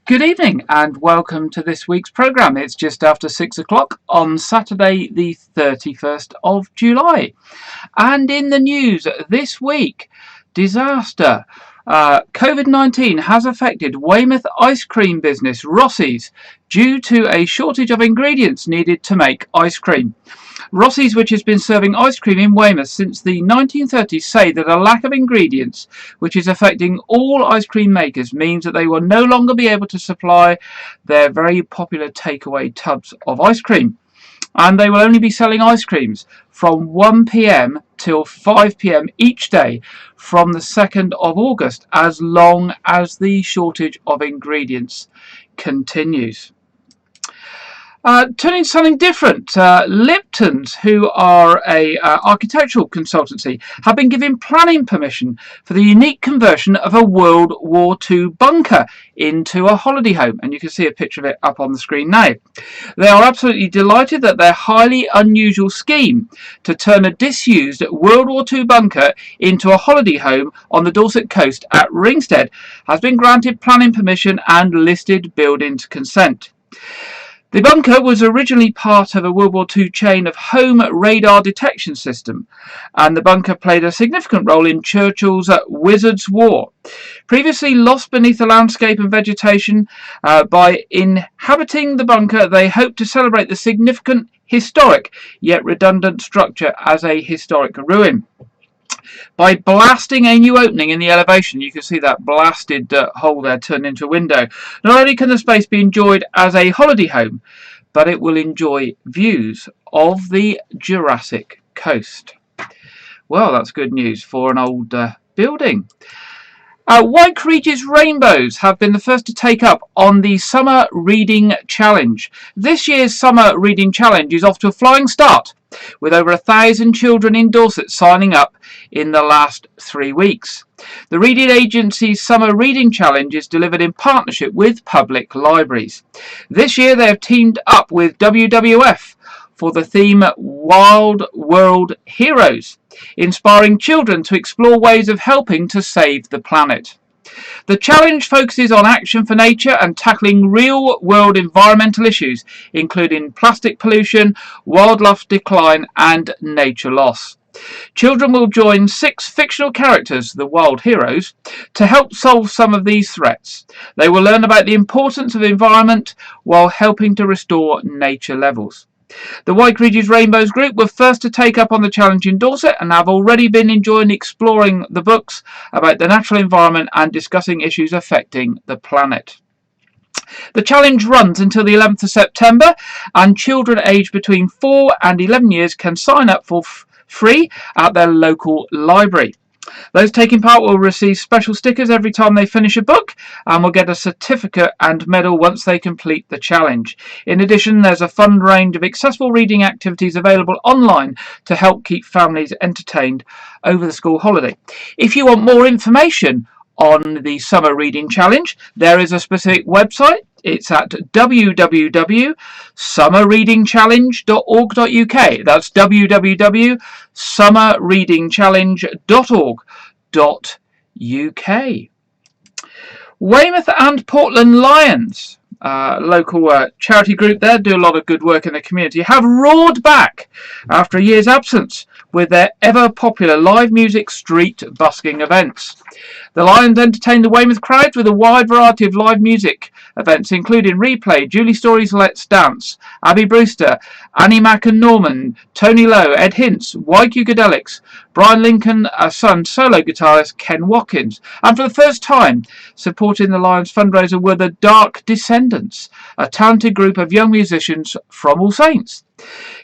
Good evening and welcome to this week's programme. It's just after 6 o'clock on Saturday the 31st of July. And in the news this week, disaster. COVID-19 has affected Weymouth ice cream business Rossi's due to a shortage of ingredients needed to make ice cream. Rossi's, which has been serving ice cream in Weymouth since the 1930s, say that a lack of ingredients, which is affecting all ice cream makers, means that they will no longer be able to supply their very popular takeaway tubs of ice cream. And they will only be selling ice creams from 1 p.m. till 5 p.m. each day from the 2nd of August, as long as the shortage of ingredients continues. Turning to something different, Lipton's, who are a architectural consultancy, have been given planning permission for the unique conversion of a World War II bunker into a holiday home, and you can see a picture of it up on the screen now. They are absolutely delighted that their highly unusual scheme to turn a disused World War II bunker into a holiday home on the Dorset coast at Ringstead has been granted planning permission and listed buildings consent. The bunker was originally part of a World War II chain of home radar detection system, and the bunker played a significant role in Churchill's Wizards' War. Previously lost beneath the landscape and vegetation, by inhabiting the bunker, they hoped to celebrate the significant, historic, yet redundant structure as a historic ruin. By blasting a new opening in the elevation, you can see that blasted hole there turned into a window. Not only can the space be enjoyed as a holiday home, but it will enjoy views of the Jurassic Coast. Well, that's good news for an old building. White Regis Rainbows have been the first to take up on the Summer Reading Challenge. This year's Summer Reading Challenge is off to a flying start, with over 1,000 children in Dorset signing up in the last 3 weeks. The reading agency's Summer Reading Challenge is delivered in partnership with public libraries. This year they have teamed up with WWF for the theme Wild World Heroes, inspiring children to explore ways of helping to save the planet. The challenge focuses on action for nature and tackling real-world environmental issues, including plastic pollution, wildlife decline and nature loss. Children will join 6 fictional characters, the Wild Heroes, to help solve some of these threats. They will learn about the importance of the environment while helping to restore nature levels. The White Regis Rainbows group were first to take up on the challenge in Dorset and have already been enjoying exploring the books about the natural environment and discussing issues affecting the planet. The challenge runs until the 11th of September, and children aged between 4 and 11 years can sign up for free at their local library. Those taking part will receive special stickers every time they finish a book and will get a certificate and medal once they complete the challenge. In addition, there's a fun range of accessible reading activities available online to help keep families entertained over the school holiday. If you want more information on the Summer Reading Challenge, there is a specific website. It's at www.summerreadingchallenge.org.uk. That's www.summerreadingchallenge.org.uk. Weymouth and Portland Lions, local charity group there, do a lot of good work in the community, have roared back after a year's absence with their ever popular live music street busking events. The Lions entertained the Weymouth crowd with a wide variety of live music events, including Replay, Julie Story's Let's Dance, Abby Brewster, Annie Mack and Norman, Tony Lowe, Ed Hintz, YQ Godelics, Brian Lincoln, son solo guitarist Ken Watkins, and for the first time supporting the Lions fundraiser were the Dark Descendants, a talented group of young musicians from All Saints.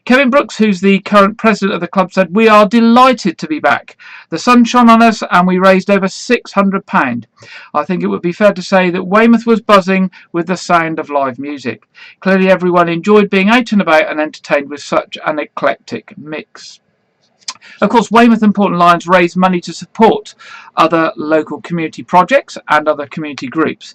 Kevin Brooks, who's the current president of the club, said, "We are delighted to be back. The sun shone on us and we raised over £600. I think it would be fair to say that Weymouth was buzzing with the sound of live music. Clearly everyone enjoyed being out and about and entertained with such an eclectic mix." Of course, Weymouth and Portland Lions raise money to support other local community projects and other community groups.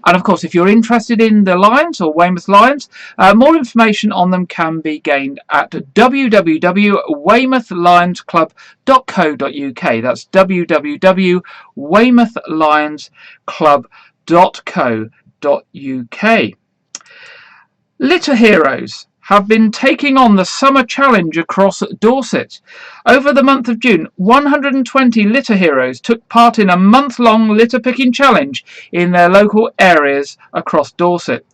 And of course, if you're interested in the Lions or Weymouth Lions, more information on them can be gained at www.weymouthlionsclub.co.uk. That's www.weymouthlionsclub.co.uk. Litter Heroes have been taking on the Summer Challenge across Dorset. Over the month of June, 120 litter heroes took part in a month-long litter picking challenge in their local areas across Dorset.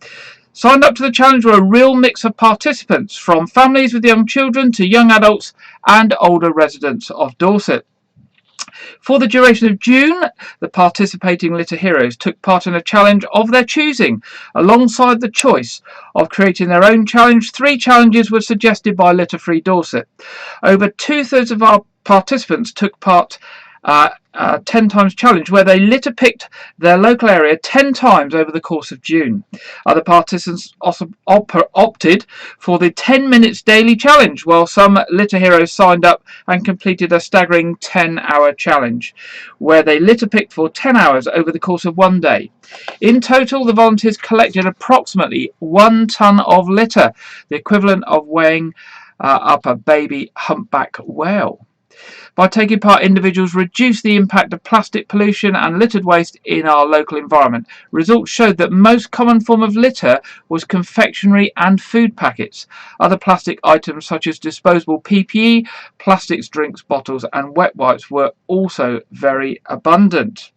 Signed up to the challenge were a real mix of participants, from families with young children to young adults and older residents of Dorset. For the duration of June, the participating litter heroes took part in a challenge of their choosing. Alongside the choice of creating their own challenge, 3 challenges were suggested by Litter Free Dorset. Over 2/3 of our participants took part 10 times challenge, where they litter picked their local area 10 times over the course of June. Other participants also opted for the 10 minutes daily challenge, while some litter heroes signed up and completed a staggering 10-hour challenge, where they litter picked for 10 hours over the course of one day. In total, the volunteers collected approximately 1 tonne of litter, the equivalent of weighing up a baby humpback whale. By taking part, individuals reduce the impact of plastic pollution and littered waste in our local environment. Results showed that most common form of litter was confectionery and food packets. Other plastic items such as disposable PPE, plastics, drinks, bottles and wet wipes were also very abundant.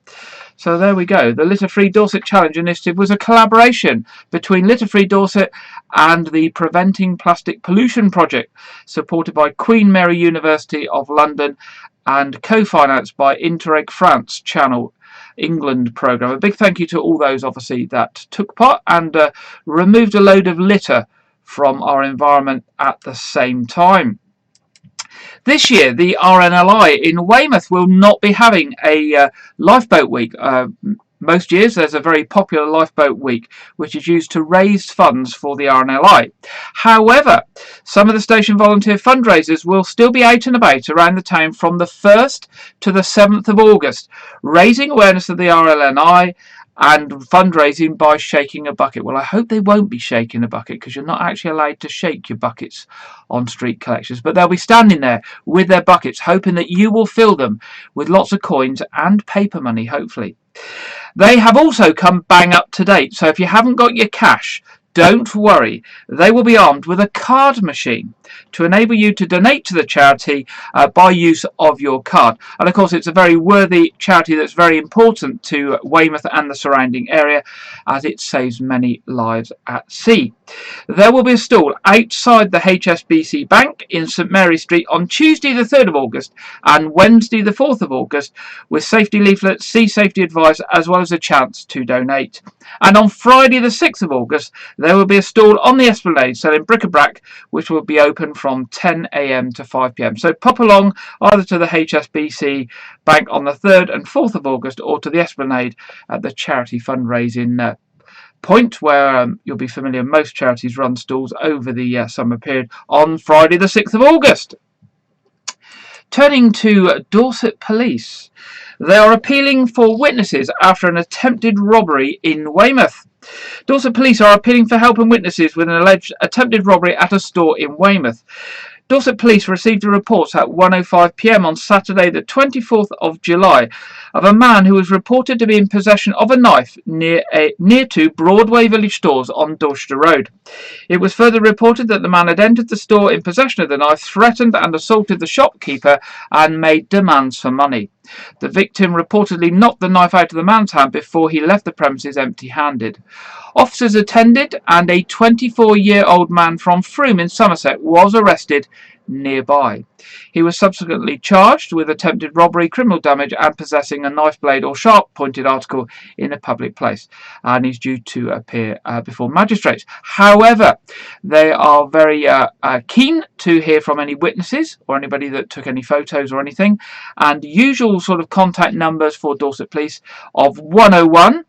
So there we go. The Litter Free Dorset Challenge initiative was a collaboration between Litter Free Dorset and the Preventing Plastic Pollution Project, supported by Queen Mary University of London and co-financed by Interreg France Channel England programme. A big thank you to all those, obviously, that took part and removed a load of litter from our environment at the same time. This year, the RNLI in Weymouth will not be having a lifeboat week. Most years there's a very popular lifeboat week which is used to raise funds for the RNLI. However, some of the station volunteer fundraisers will still be out and about around the town from the 1st to the 7th of August, raising awareness of the RNLI and fundraising by shaking a bucket. Well, I hope they won't be shaking a bucket, because you're not actually allowed to shake your buckets on street collections. But they'll be standing there with their buckets, hoping that you will fill them with lots of coins and paper money, hopefully. They have also come bang up to date, so if you haven't got your cash, don't worry. They will be armed with a card machine to enable you to donate to the charity by use of your card. And of course, it's a very worthy charity that's very important to Weymouth and the surrounding area, as it saves many lives at sea. There will be a stall outside the HSBC Bank in St Mary Street on Tuesday the 3rd of August and Wednesday the 4th of August, with safety leaflets, sea safety advice, as well as a chance to donate. And on Friday the 6th of August, there will be a stall on the Esplanade selling bric-a-brac, which will be open from 10 AM to 5 PM. So pop along either to the HSBC Bank on the 3rd and 4th of August, or to the Esplanade at the charity fundraising point, where you'll be familiar most charities run stalls over the summer period on Friday the 6th of August. Turning to Dorset Police, they are appealing for witnesses after an attempted robbery in Weymouth. Dorset Police are appealing for help and witnesses with an alleged attempted robbery at a store in Weymouth. Dorset Police received a report at 1:05 PM on Saturday the 24th of July of a man who was reported to be in possession of a knife near to Broadway Village Stores on Dorchester Road. It was further reported that the man had entered the store in possession of the knife, threatened and assaulted the shopkeeper and made demands for money. The victim reportedly knocked the knife out of the man's hand before he left the premises empty-handed. Officers attended, and a 24-year-old man from Frome in Somerset was arrested nearby. He was subsequently charged with attempted robbery, criminal damage and possessing a knife blade or sharp-pointed article in a public place, and he's due to appear before magistrates. However, they are very keen to hear from any witnesses or anybody that took any photos or anything, and usual sort of contact numbers for Dorset Police of 101.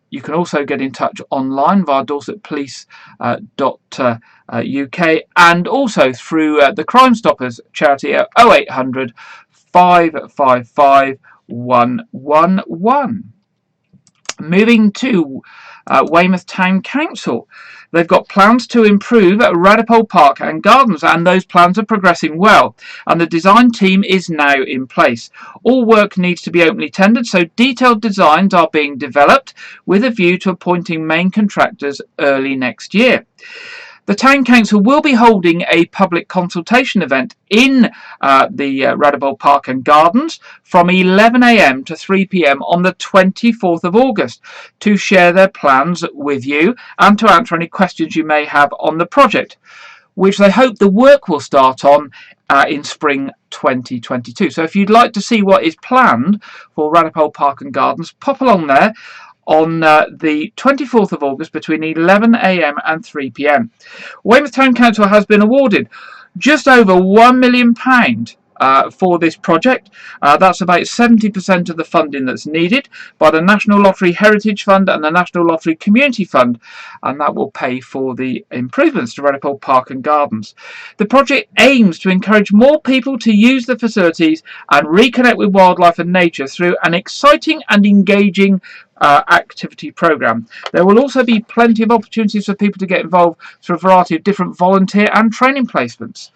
You can also get in touch online via dorsetpolice.uk and also through the Crime Stoppers charity at 0800 555 111. Moving to Weymouth Town Council. They've got plans to improve Radipole Park and Gardens, and those plans are progressing well, and the design team is now in place. All work needs to be openly tendered, so detailed designs are being developed with a view to appointing main contractors early next year. The Town Council will be holding a public consultation event in the Radipole Park and Gardens from 11 a.m. to 3 p.m. on the 24th of August to share their plans with you and to answer any questions you may have on the project, which they hope the work will start on in spring 2022. So if you'd like to see what is planned for Radipole Park and Gardens, pop along there on the 24th of August between 11 a.m. and 3 p.m. Weymouth Town Council has been awarded just over £1 million for this project. That's about 70% of the funding that's needed by the National Lottery Heritage Fund and the National Lottery Community Fund, and that will pay for the improvements to Radipole Park and Gardens. The project aims to encourage more people to use the facilities and reconnect with wildlife and nature through an exciting and engaging activity programme. There will also be plenty of opportunities for people to get involved through a variety of different volunteer and training placements.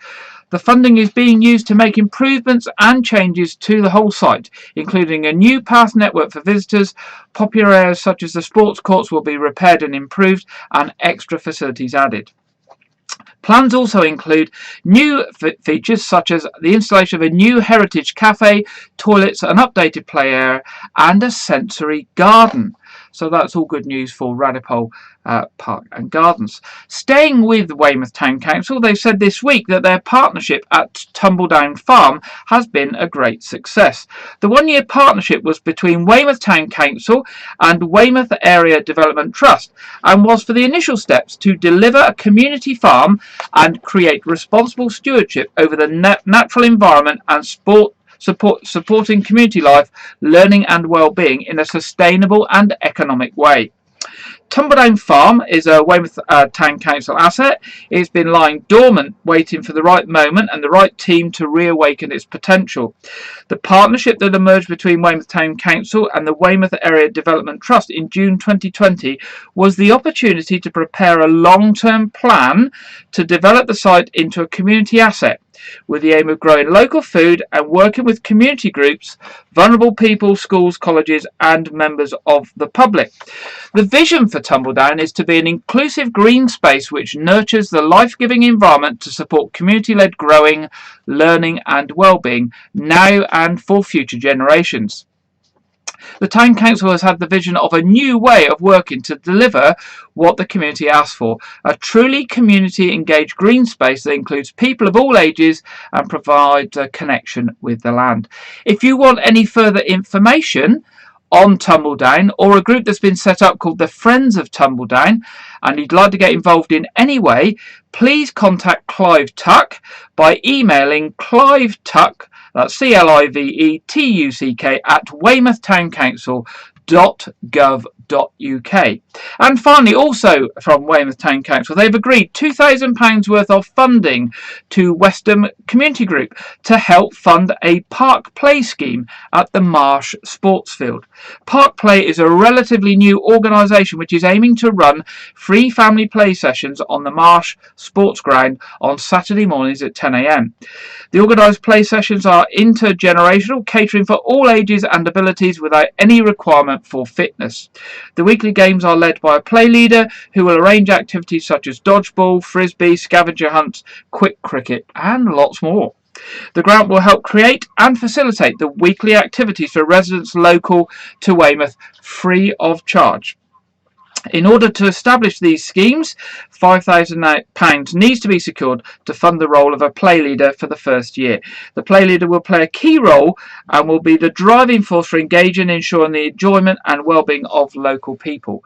The funding is being used to make improvements and changes to the whole site, including a new path network for visitors. Popular areas such as the sports courts will be repaired and improved, and extra facilities added. Plans also include new features such as the installation of a new heritage cafe, toilets, an updated play area and a sensory garden. So that's all good news for Radipole Park and Gardens. Staying with Weymouth Town Council, they've said this week that their partnership at Tumbledown Farm has been a great success. The one-year partnership was between Weymouth Town Council and Weymouth Area Development Trust and was for the initial steps to deliver a community farm and create responsible stewardship over the natural environment and supporting community life, learning and well-being in a sustainable and economic way. Tumbledown Farm is a Weymouth Town Council asset. It's been lying dormant, waiting for the right moment and the right team to reawaken its potential. The partnership that emerged between Weymouth Town Council and the Weymouth Area Development Trust in June 2020 was the opportunity to prepare a long-term plan to develop the site into a community asset, with the aim of growing local food and working with community groups, vulnerable people, schools, colleges and members of the public. The vision for Tumbledown is to be an inclusive green space which nurtures the life-giving environment to support community-led growing, learning and well-being now and for future generations. The Town Council has had the vision of a new way of working to deliver what the community asks for, a truly community engaged green space that includes people of all ages and provides a connection with the land. If you want any further information on Tumbledown or a group that's been set up called the Friends of Tumbledown and you'd like to get involved in any way, please contact Clive Tuck by emailing Clive Tuck, that's CLIVETUCK, at weymouthtowncouncil.gov.uk. And finally, also from Weymouth Town Council, they've agreed £2,000 worth of funding to Westham Community Group to help fund a Park Play scheme at the Marsh Sports Field. Park Play is a relatively new organisation which is aiming to run free family play sessions on the Marsh Sports Ground on Saturday mornings at 10 a.m. The organised play sessions are intergenerational, catering for all ages and abilities without any requirement for fitness. The weekly games are led by a play leader who will arrange activities such as dodgeball, frisbee, scavenger hunts, quick cricket and lots more. The grant will help create and facilitate the weekly activities for residents local to Weymouth free of charge. In order to establish these schemes, £5,000 needs to be secured to fund the role of a play leader for the first year. The play leader will play a key role and will be the driving force for engaging and ensuring the enjoyment and well-being of local people.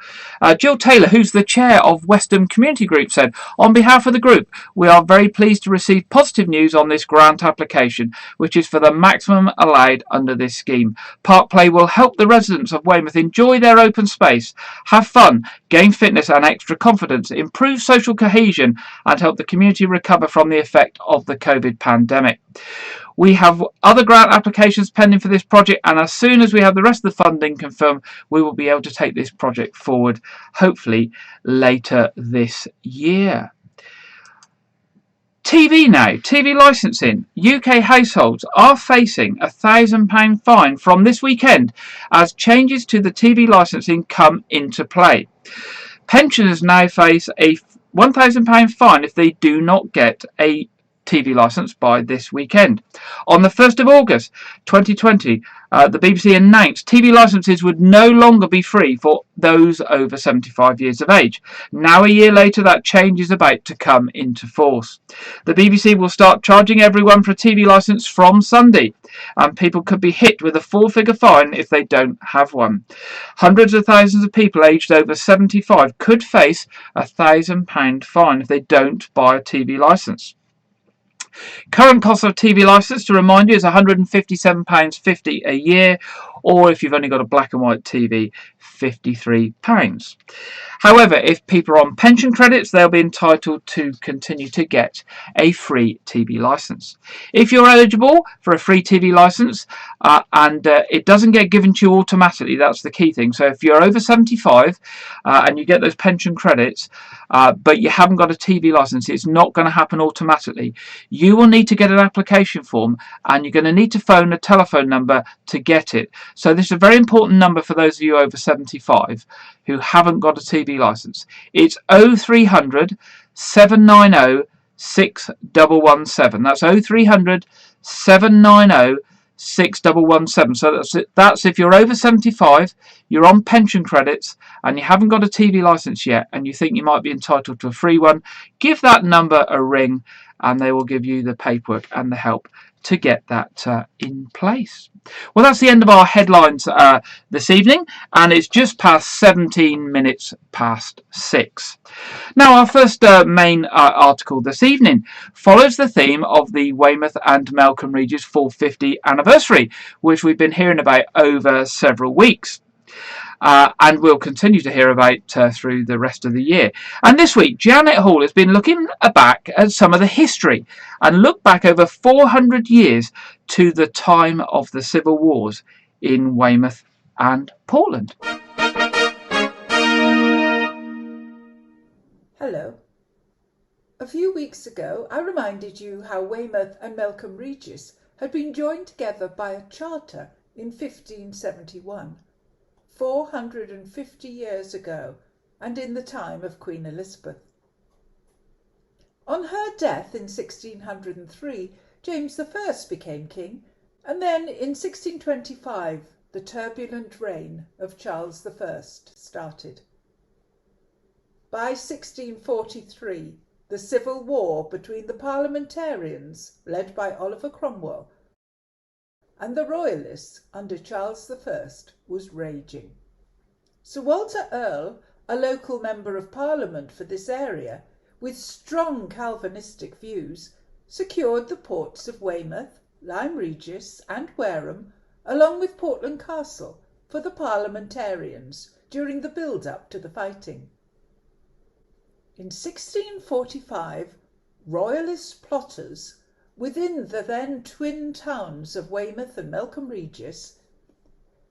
Jill Taylor, who's the chair of Westham Community Group, said, "On behalf of the group, we are very pleased to receive positive news on this grant application, which is for the maximum allowed under this scheme. Park Play will help the residents of Weymouth enjoy their open space, have fun gain fitness and extra confidence, improve social cohesion, and help the community recover from the effect of the COVID pandemic. We have other grant applications pending for this project, and as soon as we have the rest of the funding confirmed, we will be able to take this project forward, hopefully later this year. TV now. TV licensing. UK households are facing a £1,000 fine from this weekend as changes to the TV licensing come into play. Pensioners now face a £1,000 fine if they do not get a TV licence by this weekend. On the 1st of August 2020, the BBC announced TV licences would no longer be free for those over 75 years of age. Now, a year later, that change is about to come into force. The BBC will start charging everyone for a TV licence from Sunday, and people could be hit with a four-figure fine if they don't have one. Hundreds of thousands of people aged over 75 could face a £1,000 fine if they don't buy a TV licence. Current cost of a TV licence, to remind you, is £157.50 a year, or if you've only got a black and white TV, £53. However, if people are on pension credits, they'll be entitled to continue to get a free TV licence. If you're eligible for a free TV licence, and it doesn't get given to you automatically, that's the key thing. So if you're over 75 and you get those pension credits, but you haven't got a TV licence, it's not going to happen automatically. You will need to get an application form, and you're going to need to phone a telephone number to get it. So this is a very important number for those of you over 75 who haven't got a TV licence. It's 0300 790 6117. That's 0300 790 6117. So that's if you're over 75, you're on pension credits, and you haven't got a TV licence yet, and you think you might be entitled to a free one, give that number a ring, and they will give you the paperwork and the help to get that in place. Well, that's the end of our headlines this evening, and it's just past 17 minutes past 6. Now, our first main article this evening follows the theme of the Weymouth and Melcombe Regis 450 anniversary, which we've been hearing about over several weeks. And we'll continue to hear about through the rest of the year. And this week, Janet Hall has been looking back at some of the history and looked back over 400 years to the time of the civil wars in Weymouth and Portland. Hello. A few weeks ago, I reminded you how Weymouth and Melcombe Regis had been joined together by a charter in 1571. 450 years ago, and in the time of Queen Elizabeth. On her death in 1603, James I became king, and then in 1625 the turbulent reign of Charles I started. By 1643, the civil war between the parliamentarians, led by Oliver Cromwell, and the Royalists under Charles I was raging. Sir Walter Earle, a local member of Parliament for this area, with strong Calvinistic views, secured the ports of Weymouth, Lyme Regis and Wareham, along with Portland Castle, for the parliamentarians during the build-up to the fighting. In 1645, Royalist plotters within the then twin towns of Weymouth and Melcombe Regis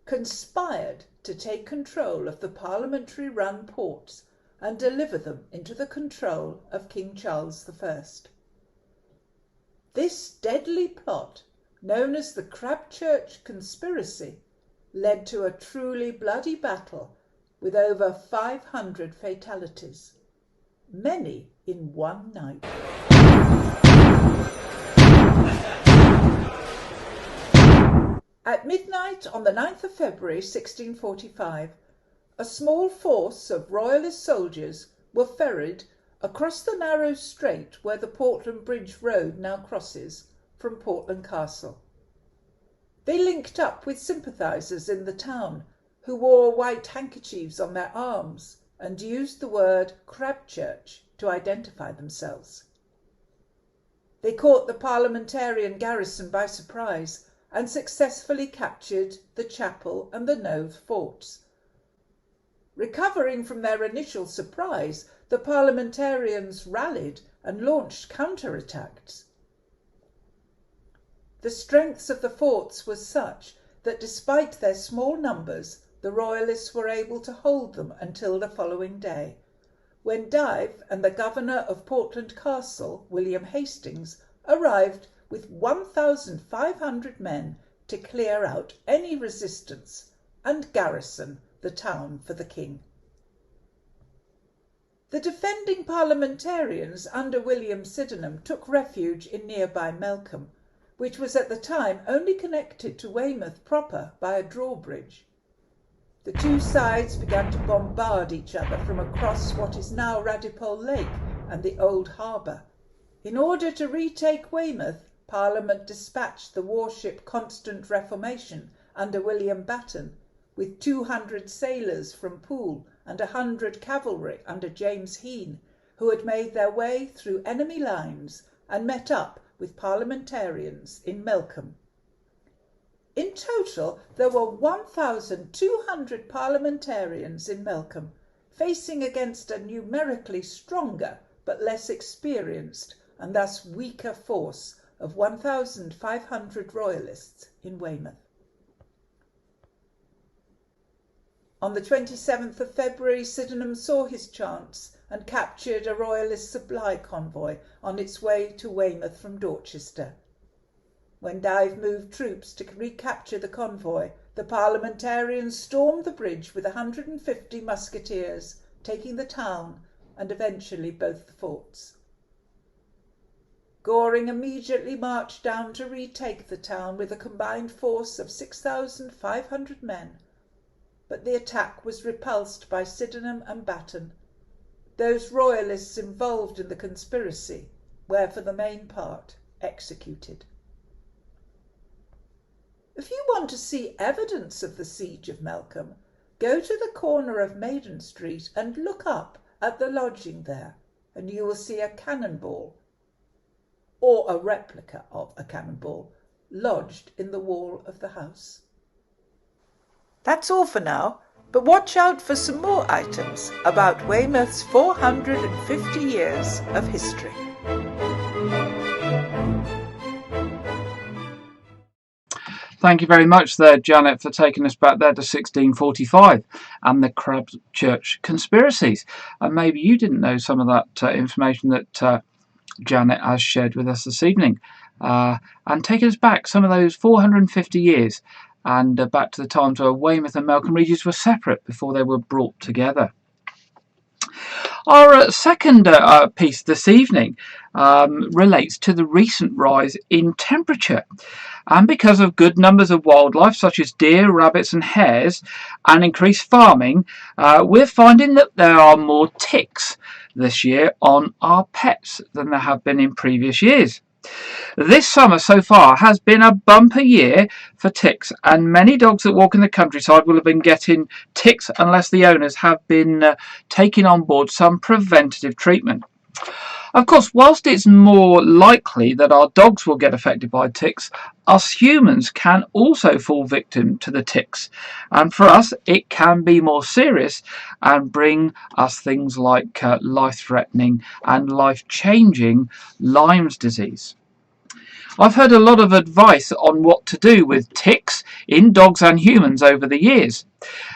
conspired to take control of the parliamentary-run ports and deliver them into the control of King Charles I. This deadly plot, known as the Crabchurch Conspiracy, led to a truly bloody battle with over 500 fatalities, many in one night. At midnight on the 9th of February 1645, a small force of Royalist soldiers were ferried across the narrow strait where the Portland Bridge Road now crosses from Portland Castle. They linked up with sympathisers in the town who wore white handkerchiefs on their arms and used the word Crabchurch to identify themselves. They caught the parliamentarian garrison by surprise and successfully captured the chapel and the Nove forts. Recovering from their initial surprise, the parliamentarians rallied and launched counterattacks. The strength of the forts was such that despite their small numbers, the Royalists were able to hold them until the following day, when Dive and the governor of Portland Castle, William Hastings, arrived with 1,500 men to clear out any resistance and garrison the town for the king. The defending parliamentarians under William Sydenham took refuge in nearby Melcombe, which was at the time only connected to Weymouth proper by a drawbridge. The two sides began to bombard each other from across what is now Radipole Lake and the old harbour. In order to retake Weymouth, Parliament dispatched the warship Constant Reformation under William Batten, with 200 sailors from Poole and 100 cavalry under James Heane, who had made their way through enemy lines and met up with parliamentarians in Melcombe. In total, there were 1,200 parliamentarians in Melcombe, facing against a numerically stronger but less experienced and thus weaker force of 1,500 Royalists in Weymouth. On the 27th of February, Sydenham saw his chance and captured a Royalist supply convoy on its way to Weymouth from Dorchester. When Dive moved troops to recapture the convoy, the parliamentarians stormed the bridge with 150 musketeers, taking the town and eventually both the forts. Goring immediately marched down to retake the town with a combined force of 6,500 men, but the attack was repulsed by Sydenham and Batten, those Royalists involved in the conspiracy were for the main part executed. If you want to see evidence of the siege of Melcombe, go to the corner of Maiden Street and look up at the lodging there, and you will see a cannonball, or a replica of a cannonball, lodged in the wall of the house. That's all for now, but watch out for some more items about Weymouth's 450 years of history. Thank you very much there, Janet, for taking us back there to 1645 and the Crabchurch conspiracies. And maybe you didn't know some of that information that Janet has shared with us this evening. And taking us back some of those 450 years and back to the times where Weymouth and Melcombe regions were separate before they were brought together. Our second piece this evening relates to the recent rise in temperature. And because of good numbers of wildlife such as deer, rabbits and hares and increased farming, we're finding that there are more ticks this year on our pets than there have been in previous years. This summer so far has been a bumper year for ticks, and many dogs that walk in the countryside will have been getting ticks unless the owners have been taking on board some preventative treatment. Of course, whilst it's more likely that our dogs will get affected by ticks, us humans can also fall victim to the ticks, and for us it can be more serious and bring us things like life-threatening and life-changing Lyme's disease. I've heard a lot of advice on what to do with ticks in dogs and humans over the years.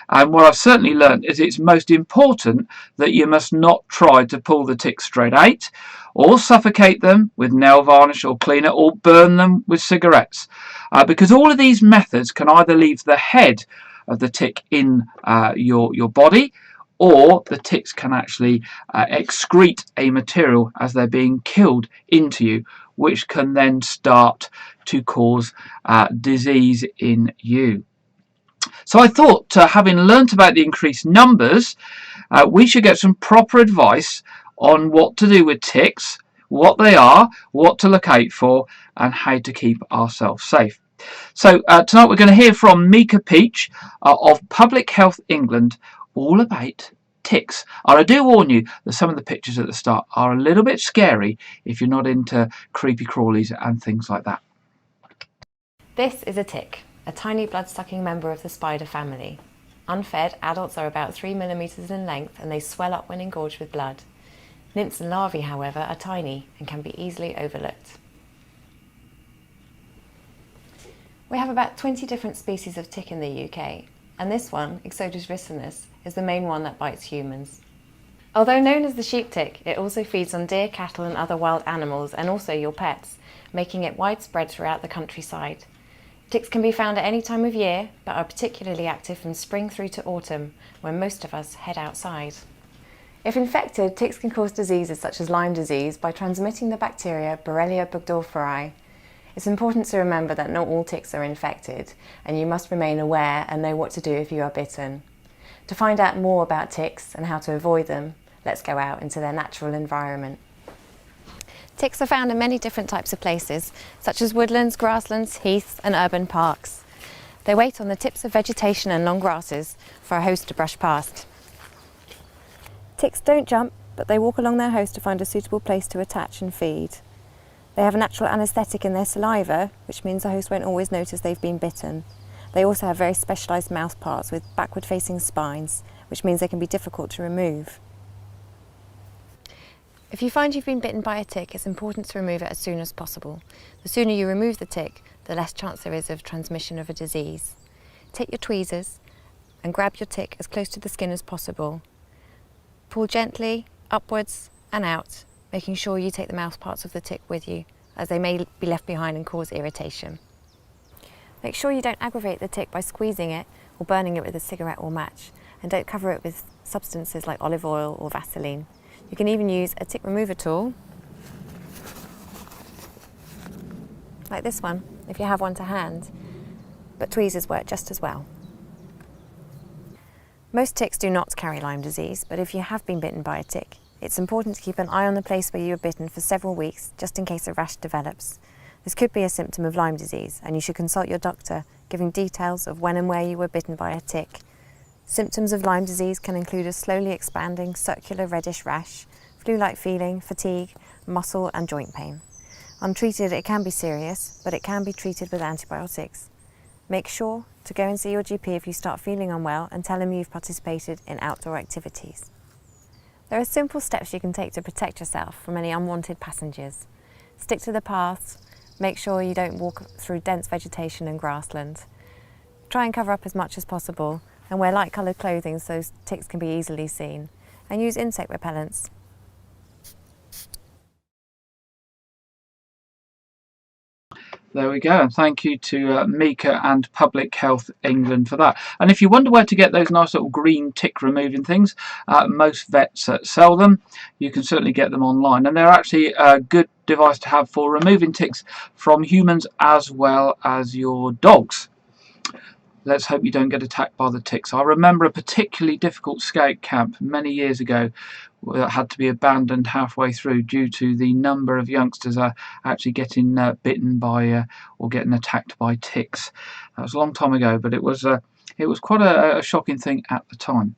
And what I've certainly learned is it's most important that you must not try to pull the ticks straight out, or suffocate them with nail varnish or cleaner, or burn them with cigarettes. Because all of these methods can either leave the head of the tick in your body, or the ticks can actually excrete a material as they're being killed into you, which can then start to cause disease in you. So I thought, having learnt about the increased numbers, we should get some proper advice on what to do with ticks, what they are, what to look out for, and how to keep ourselves safe. So tonight we're going to hear from Mika Peach of Public Health England all about ticks. And I do warn you that some of the pictures at the start are a little bit scary if you're not into creepy crawlies and things like that. This is a tick, a tiny blood-sucking member of the spider family. Unfed, adults are about 3 millimeters in length and they swell up when engorged with blood. Nymphs and larvae, however, are tiny and can be easily overlooked. We have about 20 different species of tick in the UK, and this one, Ixodes ricinus, is the main one that bites humans. Although known as the sheep tick, it also feeds on deer, cattle and other wild animals, and also your pets, making it widespread throughout the countryside. Ticks can be found at any time of year, but are particularly active from spring through to autumn, when most of us head outside. If infected, ticks can cause diseases such as Lyme disease by transmitting the bacteria Borrelia burgdorferi. It's important to remember that not all ticks are infected, and you must remain aware and know what to do if you are bitten. To find out more about ticks and how to avoid them, let's go out into their natural environment. Ticks are found in many different types of places, such as woodlands, grasslands, heaths and urban parks. They wait on the tips of vegetation and long grasses for a host to brush past. Ticks don't jump, but they walk along their host to find a suitable place to attach and feed. They have a natural anaesthetic in their saliva, which means the host won't always notice they've been bitten. They also have very specialised mouth parts with backward-facing spines, which means they can be difficult to remove. If you find you've been bitten by a tick, it's important to remove it as soon as possible. The sooner you remove the tick, the less chance there is of transmission of a disease. Take your tweezers and grab your tick as close to the skin as possible. Pull gently, upwards and out, making sure you take the mouth parts of the tick with you, as they may be left behind and cause irritation. Make sure you don't aggravate the tick by squeezing it or burning it with a cigarette or match, and don't cover it with substances like olive oil or Vaseline. You can even use a tick remover tool, like this one, if you have one to hand, but tweezers work just as well. Most ticks do not carry Lyme disease, but if you have been bitten by a tick, it's important to keep an eye on the place where you were bitten for several weeks, just in case a rash develops. This could be a symptom of Lyme disease, and you should consult your doctor, giving details of when and where you were bitten by a tick. Symptoms of Lyme disease can include a slowly expanding circular reddish rash, flu-like feeling, fatigue, muscle and joint pain. Untreated, it can be serious, but it can be treated with antibiotics. Make sure to go and see your GP if you start feeling unwell and tell him you've participated in outdoor activities. There are simple steps you can take to protect yourself from any unwanted passengers. Stick to the paths, make sure you don't walk through dense vegetation and grassland. Try and cover up as much as possible and wear light coloured clothing so ticks can be easily seen. And use insect repellents. There we go, and thank you to Mika and Public Health England for that. And if you wonder where to get those nice little green tick removing things, most vets sell them. You can certainly get them online, and they're actually a good device to have for removing ticks from humans as well as your dogs. Let's hope you don't get attacked by the ticks. I remember a particularly difficult scout camp many years ago that had to be abandoned halfway through due to the number of youngsters actually getting bitten by or getting attacked by ticks. That was a long time ago, but it was quite a shocking thing at the time.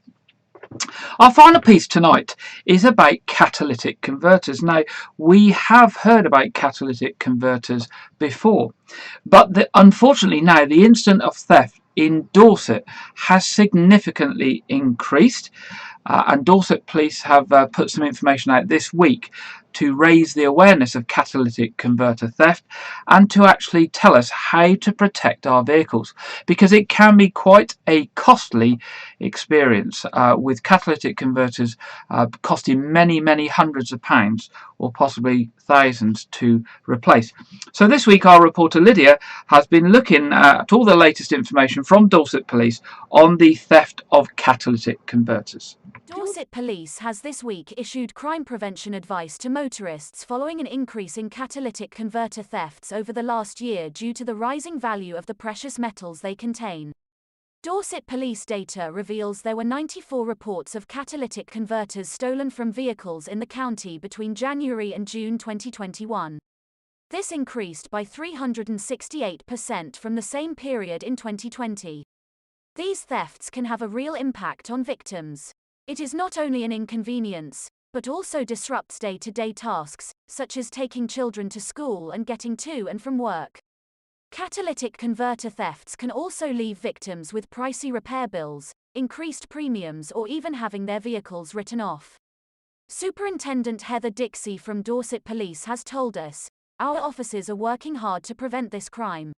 Our final piece tonight is about catalytic converters. Now, we have heard about catalytic converters before, but unfortunately now the incidence of theft in Dorset has significantly increased, and Dorset Police have put some information out this week to raise the awareness of catalytic converter theft and to actually tell us how to protect our vehicles, because it can be quite a costly experience with catalytic converters costing many hundreds of pounds or possibly thousands to replace. So this week our reporter Lydia has been looking at all the latest information from Dorset Police on the theft of catalytic converters. Dorset Police has this week issued crime prevention advice to motorists following an increase in catalytic converter thefts over the last year due to the rising value of the precious metals they contain. Dorset Police data reveals there were 94 reports of catalytic converters stolen from vehicles in the county between January and June 2021. This increased by 368% from the same period in 2020. These thefts can have a real impact on victims. It is not only an inconvenience, but also disrupts day-to-day tasks, such as taking children to school and getting to and from work. Catalytic converter thefts can also leave victims with pricey repair bills, increased premiums, or even having their vehicles written off. Superintendent Heather Dixie from Dorset Police has told us, "Our officers are working hard to prevent this crime.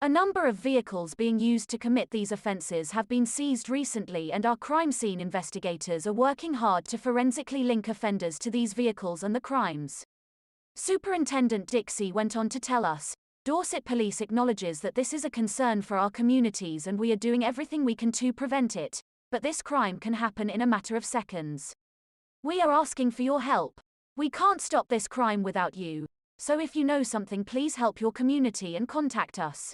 A number of vehicles being used to commit these offences have been seized recently, and our crime scene investigators are working hard to forensically link offenders to these vehicles and the crimes." Superintendent Dixie went on to tell us, "Dorset Police acknowledges that this is a concern for our communities and we are doing everything we can to prevent it, but this crime can happen in a matter of seconds. We are asking for your help. We can't stop this crime without you. So if you know something, please help your community and contact us.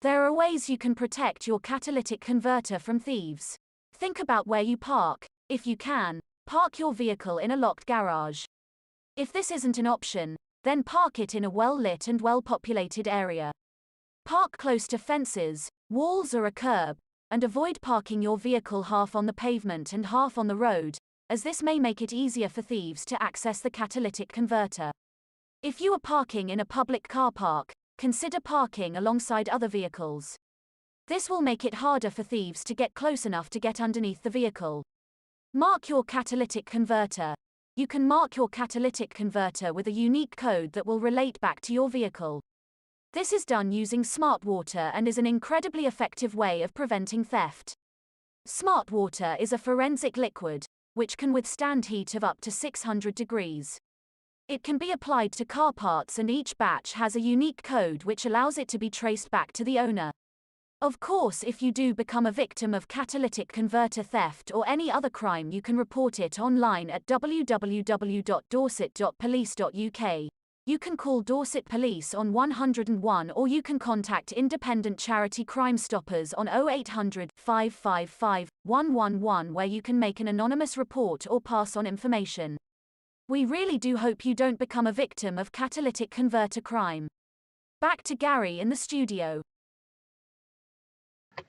There are ways you can protect your catalytic converter from thieves. Think about where you park. If you can, park your vehicle in a locked garage. If this isn't an option, then park it in a well-lit and well-populated area. Park close to fences, walls or a curb, and avoid parking your vehicle half on the pavement and half on the road, as this may make it easier for thieves to access the catalytic converter. If you are parking in a public car park, consider parking alongside other vehicles. This will make it harder for thieves to get close enough to get underneath the vehicle. Mark your catalytic converter. You can mark your catalytic converter with a unique code that will relate back to your vehicle. This is done using Smart Water and is an incredibly effective way of preventing theft. Smart Water is a forensic liquid, which can withstand heat of up to 600 degrees. It can be applied to car parts, and each batch has a unique code which allows it to be traced back to the owner. Of course, if you do become a victim of catalytic converter theft or any other crime, you can report it online at www.dorset.police.uk. You can call Dorset Police on 101, or you can contact independent charity Crime Stoppers on 0800 555 111, where you can make an anonymous report or pass on information. We really do hope you don't become a victim of catalytic converter crime. Back to Gary in the studio.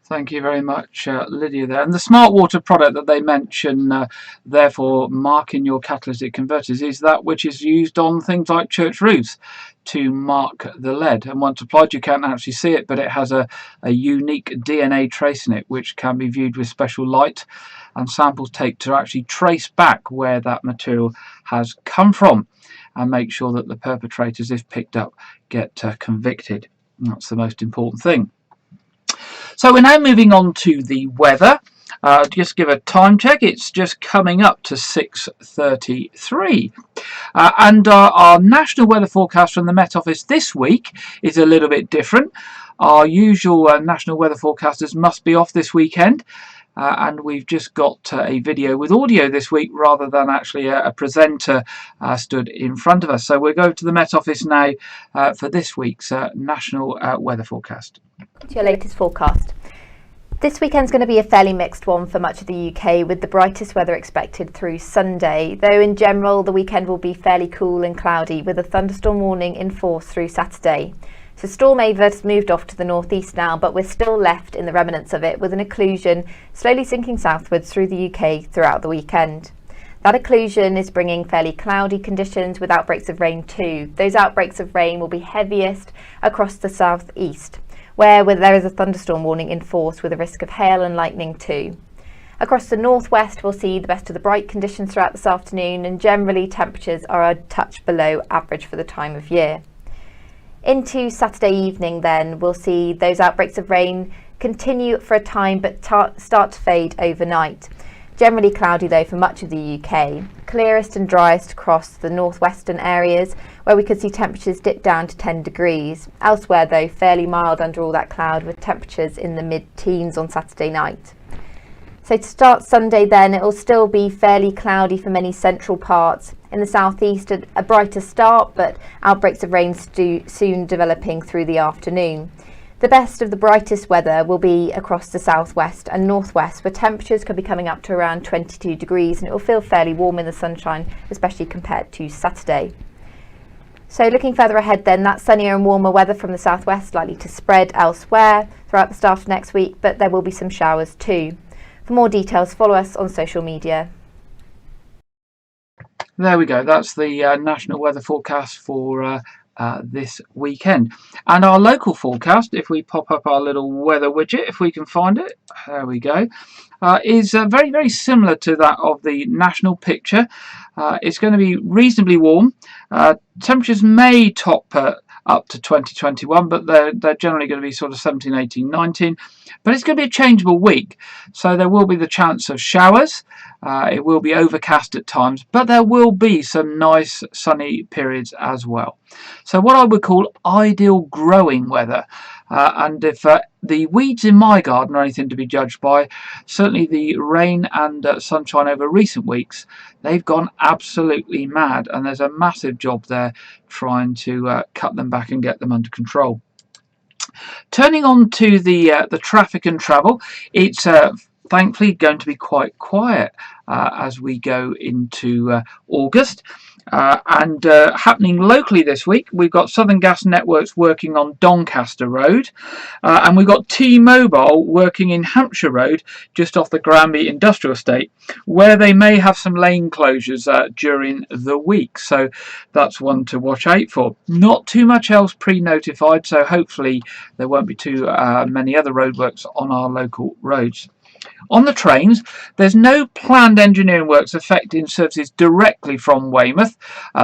Thank you very much, Lydia there. And the Smart Water product that they mention, therefore marking your catalytic converters, is that which is used on things like church roofs to mark the lead. And once applied, you can't actually see it, but it has a unique DNA trace in it, which can be viewed with special light and samples take to actually trace back where that material has come from and make sure that the perpetrators, if picked up, get convicted. And that's the most important thing. So we're now moving on to the weather. Just give a time check. It's just coming up to 6:33. And our national weather forecast from the Met Office this week is a little bit different. Our usual national weather forecasters must be off this weekend. And we've just got a video with audio this week rather than actually a presenter stood in front of us. So we'll go to the Met Office now for this week's national weather forecast. To your latest forecast. This weekend's going to be a fairly mixed one for much of the UK, with the brightest weather expected through Sunday, though in general the weekend will be fairly cool and cloudy, with a thunderstorm warning in force through Saturday. So Storm Ava has moved off to the northeast now, but we're still left in the remnants of it, with an occlusion slowly sinking southwards through the UK throughout the weekend. That occlusion is bringing fairly cloudy conditions with outbreaks of rain too. Those outbreaks of rain will be heaviest across the southeast, where there is a thunderstorm warning in force with a risk of hail and lightning too. Across the northwest, we'll see the best of the bright conditions throughout this afternoon, and generally temperatures are a touch below average for the time of year. Into Saturday evening then, we'll see those outbreaks of rain continue for a time but start to fade overnight. Generally cloudy though for much of the UK. Clearest and driest across the northwestern areas, where we could see temperatures dip down to 10 degrees. Elsewhere though, fairly mild under all that cloud, with temperatures in the mid-teens on Saturday night. So to start Sunday then, it will still be fairly cloudy for many central parts. In the southeast, a brighter start, but outbreaks of rain soon developing through the afternoon. The best of the brightest weather will be across the southwest and northwest, where temperatures could be coming up to around 22 degrees, and it will feel fairly warm in the sunshine, especially compared to Saturday. So looking further ahead then, that sunnier and warmer weather from the southwest likely to spread elsewhere throughout the start of next week, but there will be some showers too. For more details, follow us on social media. There we go. That's the national weather forecast for this weekend. And our local forecast, if we pop up our little weather widget, if we can find it, there we go, is very, very similar to that of the national picture. It's going to be reasonably warm. Temperatures may top up to 2021, but they're generally going to be sort of 17, 18, 19. But it's going to be a changeable week, so there will be the chance of showers. It will be overcast at times, but there will be some nice sunny periods as well. So what I would call ideal growing weather. And if the weeds in my garden are anything to be judged by, certainly the rain and sunshine over recent weeks, they've gone absolutely mad, and there's a massive job there trying to cut them back and get them under control. Turning on to the traffic and travel, it's thankfully going to be quite quiet as we go into August. And happening locally this week, we've got Southern Gas Networks working on Doncaster Road, and we've got T-Mobile working in Hampshire Road, just off the Granby Industrial Estate, where they may have some lane closures during the week. So that's one to watch out for. Not too much else pre-notified, so hopefully there won't be too many other roadworks on our local roads. On the trains, there's no planned engineering works affecting services directly from Weymouth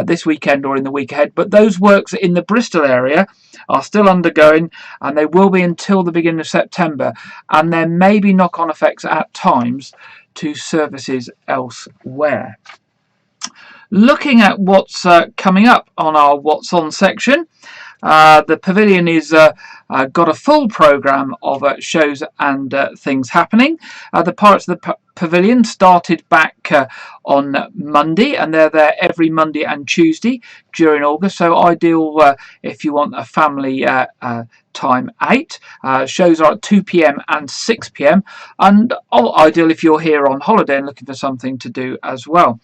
this weekend or in the week ahead, but those works in the Bristol area are still undergoing, and they will be until the beginning of September, and there may be knock-on effects at times to services elsewhere. Looking at what's coming up on our What's On section, the Pavilion is got a full programme of shows and things happening. The Pirates of the Pavilion started back on Monday, and they're there every Monday and Tuesday during August, so ideal if you want a family time out. Shows are at 2 p.m. and 6 p.m. and ideal if you're here on holiday and looking for something to do as well.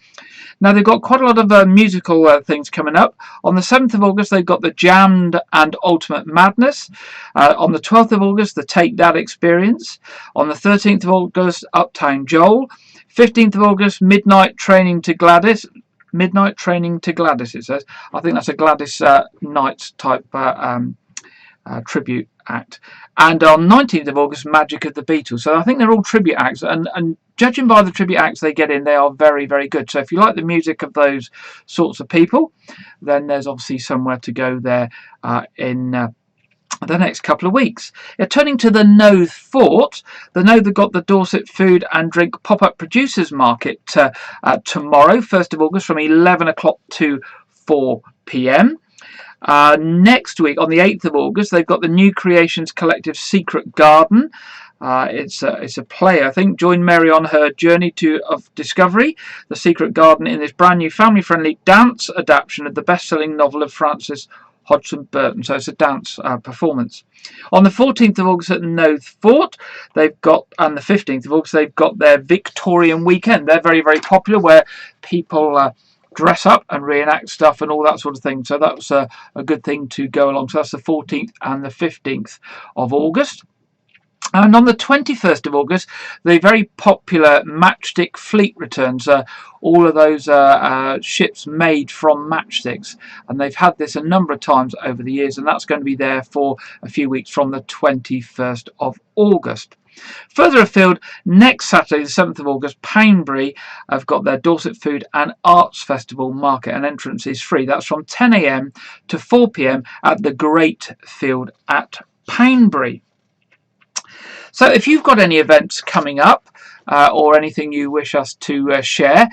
Now, they've got quite a lot of musical things coming up. On the 7th of August, they've got the Jammed and Ultimate Madness. On the 12th of August, the Take That Experience. On the 13th of August, Uptown Joel. 15th of August, Midnight Training to Gladys. Midnight Training to Gladys, it says. I think that's a Gladys Knight type tribute act. And on 19th of August, Magic of the Beatles. So I think they're all tribute acts, and judging by the tribute acts they get in, they are very, very good. So if you like the music of those sorts of people, then there's obviously somewhere to go there in the next couple of weeks. Turning to the Knowth Fort, the Knowth have got the Dorset Food and Drink Pop-Up Producers Market tomorrow, 1st of August, from 11 o'clock to 4 p.m. Next week, on the 8th of August, they've got the New Creations Collective Secret Garden. It's a play, I think. Join Mary on her journey of discovery, The Secret Garden, in this brand new family-friendly dance adaptation of the best-selling novel of Frances Hodgson Burton. So it's a dance performance. On the 14th of August at the Knowth Fort, they've got, and the 15th of August, they've got their Victorian Weekend. They're very, very popular, where people dress up and reenact stuff and all that sort of thing. So that's a good thing to go along. So that's the 14th and the 15th of August. And on the 21st of August, the very popular Matchstick Fleet returns. All of those ships made from matchsticks. And they've had this a number of times over the years. And that's going to be there for a few weeks from the 21st of August. Further afield, next Saturday, the 7th of August, Poundbury have got their Dorset Food and Arts Festival market, and entrance is free. That's from 10 a.m. to 4 p.m. at the Great Field at Poundbury. So if you've got any events coming up or anything you wish us to share,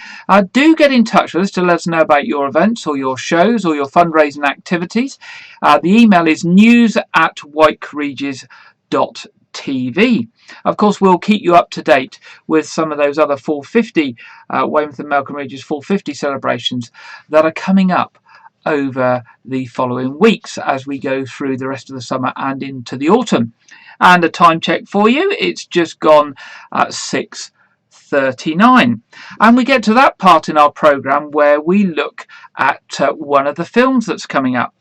do get in touch with us to let us know about your events or your shows or your fundraising activities. The email is news@wykeregis.tv. Of course, we'll keep you up to date with some of those other 450 Weymouth and Melcombe Regis 450 celebrations that are coming up over the following weeks as we go through the rest of the summer and into the autumn. And a time check for you, it's just gone at 6:39. And we get to that part in our programme where we look at one of the films that's coming up.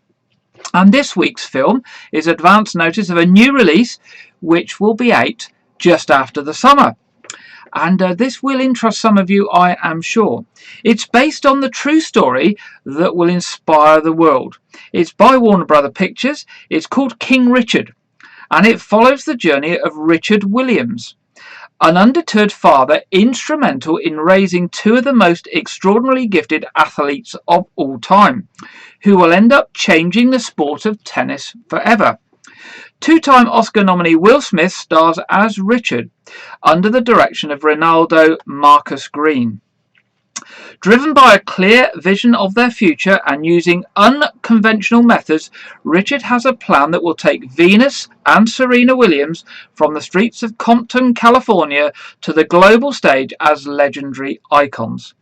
And this week's film is advance notice of a new release which will be out just after the summer. and this will interest some of you, I am sure. It's based on the true story that will inspire the world. It's by Warner Brother Pictures. It's called King Richard, and it follows the journey of Richard Williams, an undeterred father instrumental in raising two of the most extraordinarily gifted athletes of all time, who will end up changing the sport of tennis forever. Two-time Oscar nominee Will Smith stars as Richard, under the direction of Ronaldo Marcus Green. Driven by a clear vision of their future and using unconventional methods, Richard has a plan that will take Venus and Serena Williams from the streets of Compton, California, to the global stage as legendary icons.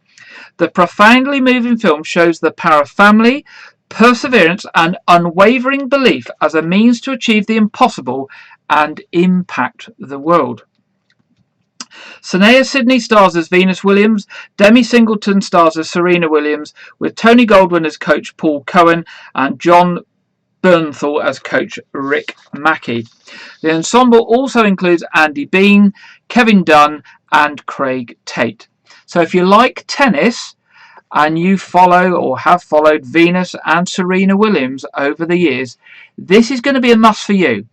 The profoundly moving film shows the power of family, perseverance, and unwavering belief as a means to achieve the impossible and impact the world. Sanaya Sidney stars as Venus Williams, Demi Singleton stars as Serena Williams, with Tony Goldwyn as coach Paul Cohen and John Bernthal as coach Rick Mackey. The ensemble also includes Andy Bean, Kevin Dunn and Craig Tate. So if you like tennis and you follow or have followed Venus and Serena Williams over the years, this is going to be a must for you.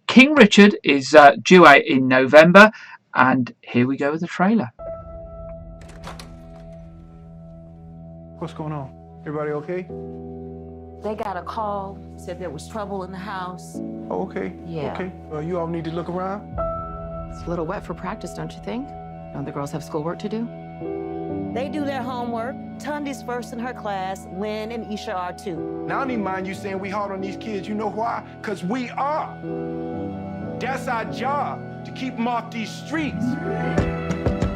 King Richard is due out in November, and here we go with the trailer. What's going on? Everybody okay? They got a call, said there was trouble in the house. Oh, okay. Yeah. Okay. You all need to look around? It's a little wet for practice, don't you think? Don't the girls have schoolwork to do? They do their homework. Tundi's first in her class. Lynn and Isha are too. Now, I don't even mind you saying we hard on these kids. You know why? Because we are. That's our job, to keep them off these streets.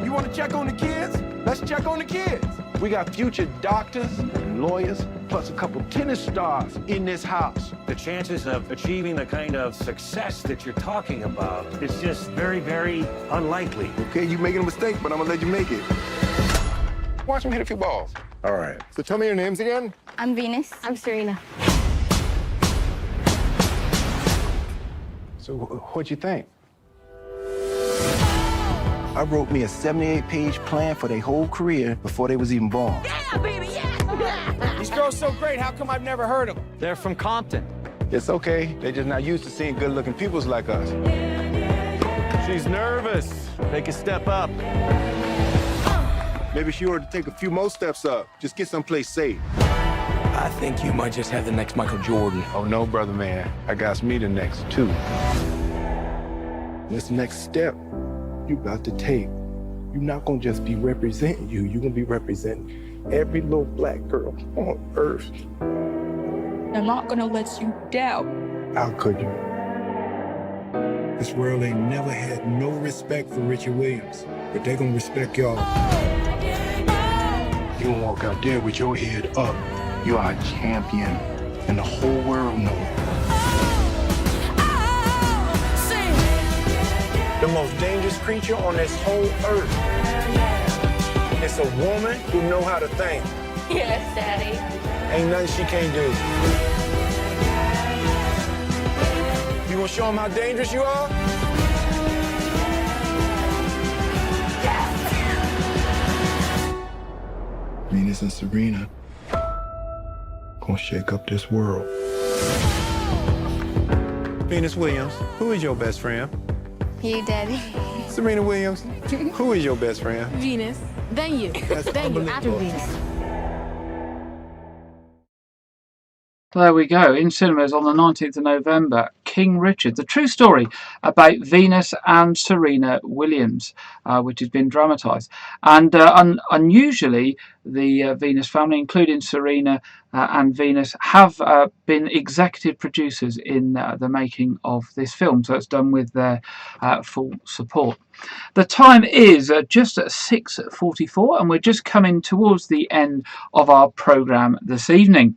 You want to check on the kids? Let's check on the kids. We got future doctors and lawyers, plus a couple tennis stars in this house. The chances of achieving the kind of success that you're talking about is just very, very unlikely. Okay, you making a mistake, but I'm gonna let you make it. Watch them hit a few balls. All right. So tell me your names again. I'm Venus. I'm Serena. So what'd you think? I wrote me a 78-page plan for their whole career before they was even born. Yeah, baby, yeah! These girls so great, how come I've never heard of them? They're from Compton. It's okay. They're just not used to seeing good-looking peoples like us. She's nervous. Take a step up. Maybe she ought to take a few more steps up. Just get someplace safe. I think you might just have the next Michael Jordan. Oh, no, brother man. I got me the next, too. This next step you about to take, you're not gonna just be representing you. You're gonna be representing every little black girl on earth. I'm not gonna let you down. How could you? This world ain't never had no respect for Richard Williams, but they gonna respect y'all. You gonna walk out there with your head up. You are a champion, and the whole world knows it. The most dangerous creature on this whole earth. It's a woman who know how to think. Yes, Daddy. Ain't nothing she can't do. You gonna show them how dangerous you are? Venus and Serena gonna shake up this world. Venus Williams, who is your best friend? You, Daddy. Serena Williams, who is your best friend? Venus. Then you. That's Then you. After unbelievable. Venus. There we go, in cinemas on the 19th of November, King Richard, the true story about Venus and Serena Williams, which has been dramatised. And unusually, the Venus family, including Serena and Venus, have been executive producers in the making of this film, so it's done with their full support. The time is just at 6:44, and we're just coming towards the end of our programme this evening.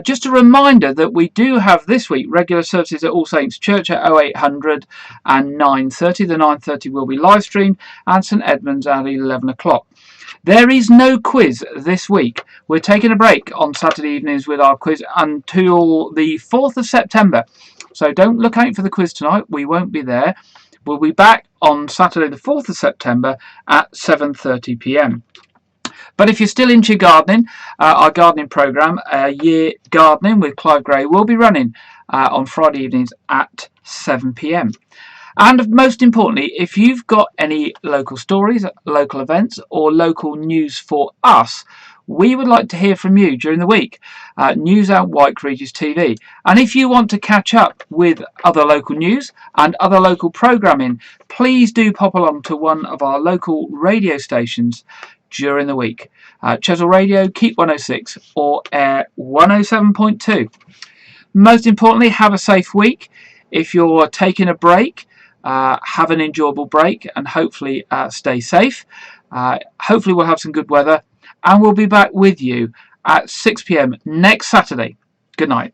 Just a reminder that we do have this week regular services at All Saints Church at 0800 and 9:30. The 9:30 will be live streamed, and St Edmunds at 11 o'clock. There is no quiz this week. We're taking a break on Saturday evenings with our quiz until the 4th of September. So don't look out for the quiz tonight. We won't be there. We'll be back on Saturday the 4th of September at 7:30 p.m. But if you're still into your gardening, our gardening programme, Year Gardening with Clive Gray, will be running on Friday evenings at 7 p.m. And most importantly, if you've got any local stories, local events, or local news for us, we would like to hear from you during the week. News at White Regis TV. And if you want to catch up with other local news and other local programming, please do pop along to one of our local radio stations during the week. Chesil Radio, Keep 106 or Air 107.2. Most importantly, have a safe week. If you're taking a break, have an enjoyable break and hopefully stay safe. Hopefully we'll have some good weather and we'll be back with you at 6 p.m. next Saturday. Good night.